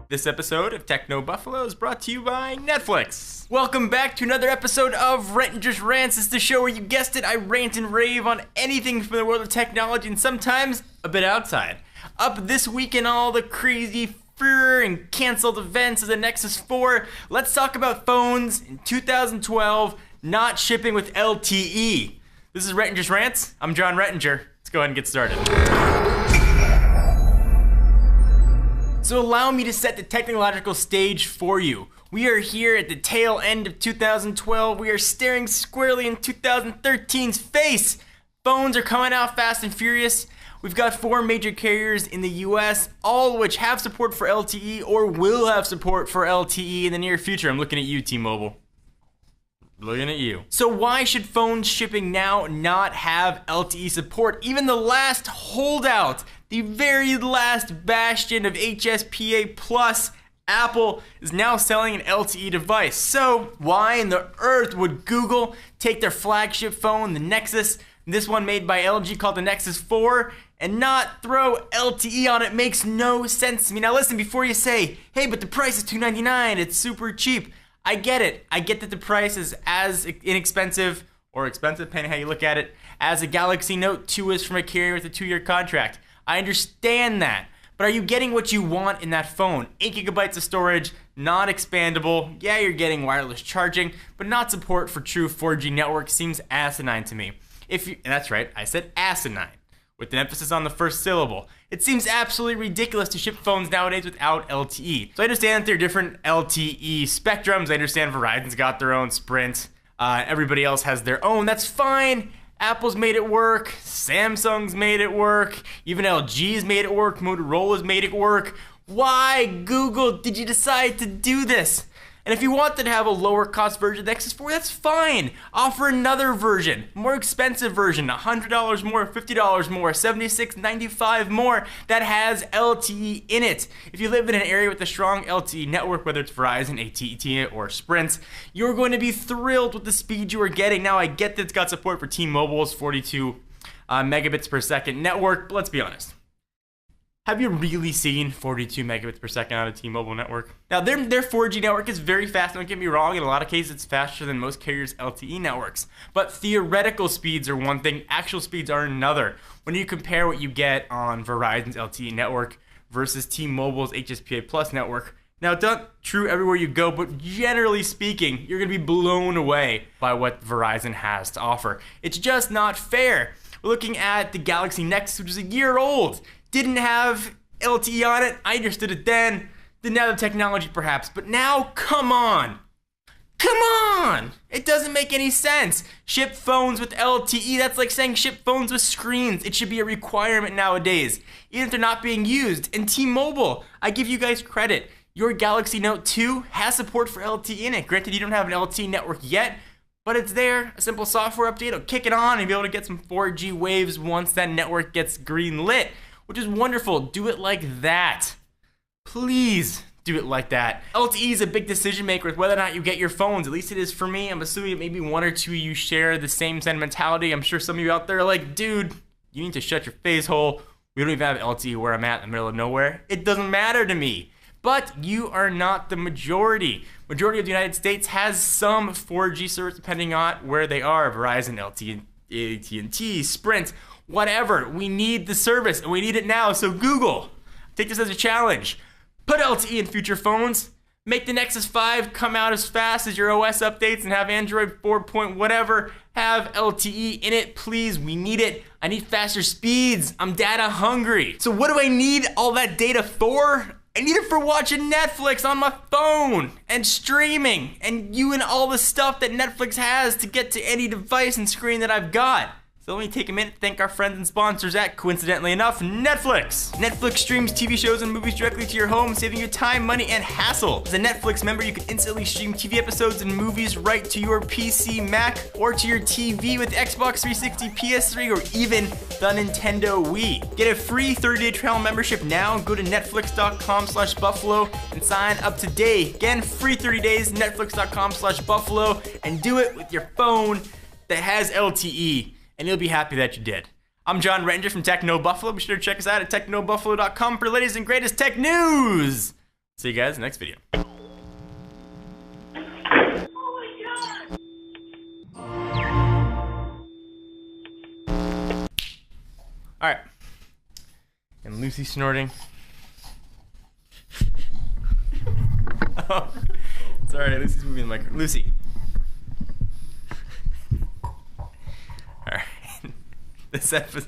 This episode of Techno Buffalo is brought to you by Netflix. Welcome back to another episode of Rettinger's Rants. It's the show where you guessed it, I rant and rave on anything from the world of technology and sometimes a bit outside. Up this week in all the crazy fear and canceled events of the Nexus 4, let's talk about phones in 2012 not shipping with LTE. This is Rettinger's Rants. I'm John Rettinger. Let's go ahead and get started. So allow me to set the technological stage for you. We are here at the tail end of 2012. We are staring squarely in 2013's face. Phones are coming out fast and furious. We've got 4 major carriers in the US, all of which have support for LTE or will have support for LTE in the near future. I'm looking at you, T-Mobile. Looking at you. So why should phones shipping now not have LTE support? Even the last holdout, the very last bastion of HSPA plus, Apple is now selling an LTE device. So why in the earth would Google take their flagship phone, the Nexus, this one made by LG called the Nexus 4, and not throw LTE on it? Makes no sense to me. Now listen, before you say, hey, but the price is $299, it's super cheap. I get it. I get that the price is as inexpensive, or expensive, depending how you look at it, as a Galaxy Note 2 is from a carrier with a 2-year contract. I understand that. But are you getting what you want in that phone? 8 gigabytes of storage, not expandable. Yeah, you're getting wireless charging, but not support for true 4G network seems asinine to me. And that's right, I said asinine, with an emphasis on the first syllable. It seems absolutely ridiculous to ship phones nowadays without LTE. So I understand that there are different LTE spectrums. I understand Verizon's got their own, Sprint. Everybody else has their own. That's fine. Apple's made it work. Samsung's made it work. Even LG's made it work. Motorola's made it work. Why, Google, did you decide to do this? And if you wanted to have a lower cost version of the Nexus 4, that's fine. Offer another version, more expensive version, $100 more, $50 more, $76.95 more that has LTE in it. If you live in an area with a strong LTE network, whether it's Verizon, AT&T, or Sprint, you're going to be thrilled with the speed you are getting. Now, I get that it's got support for T-Mobile's 42 megabits per second network, but let's be honest. Have you really seen 42 megabits per second on a T-Mobile network? Now, their 4G network is very fast, don't get me wrong. In a lot of cases, it's faster than most carriers' LTE networks. But theoretical speeds are one thing, actual speeds are another. When you compare what you get on Verizon's LTE network versus T-Mobile's HSPA Plus network, now, it's not true everywhere you go, but generally speaking, you're going to be blown away by what Verizon has to offer. It's just not fair. We're looking at the Galaxy Nexus, which is a year old. Didn't have LTE on it. I understood it then. Didn't have the technology perhaps. But now, come on. Come on! It doesn't make any sense. Ship phones with LTE. That's like saying ship phones with screens. It should be a requirement nowadays, even if they're not being used. And T-Mobile, I give you guys credit. Your Galaxy Note 2 has support for LTE in it. Granted, you don't have an LTE network yet, but it's there. A simple software update will kick it on and be able to get some 4G waves once that network gets green lit, which is wonderful. Do it like that. Please do it like that. LTE is a big decision maker with whether or not you get your phones. At least it is for me. I'm assuming maybe 1 or 2 of you share the same sentimentality. I'm sure some of you out there are like, dude, you need to shut your face hole. We don't even have LTE where I'm at in the middle of nowhere. It doesn't matter to me. But you are not the majority. Majority of the United States has some 4G service depending on where they are. Verizon, LTE, AT&T, Sprint, whatever. We need the service and we need it now. So Google, take this as a challenge. Put LTE in future phones. Make the Nexus 5 come out as fast as your OS updates and have Android 4 point whatever have LTE in it. Please, we need it. I need faster speeds. I'm data hungry. So what do I need all that data for? I need it for watching Netflix on my phone and streaming and viewing all the stuff that Netflix has to get to any device and screen that I've got. So let me take a minute to thank our friends and sponsors at, coincidentally enough, Netflix. Netflix streams TV shows and movies directly to your home, saving you time, money, and hassle. As a Netflix member, you can instantly stream TV episodes and movies right to your PC, Mac, or to your TV with Xbox 360, PS3, or even the Nintendo Wii. Get a free 30-day trial membership now. Go to netflix.com/buffalo and sign up today. Again, free 30 days, netflix.com/buffalo, and do it with your phone that has LTE. And you'll be happy that you did. I'm John Rettinger from Techno Buffalo. Be sure to check us out at technobuffalo.com for the latest and greatest tech news. See you guys in the next video. Alright. And Lucy snorting. Oh, sorry, Lucy's moving the microphone. Lucy. Alright. This episode.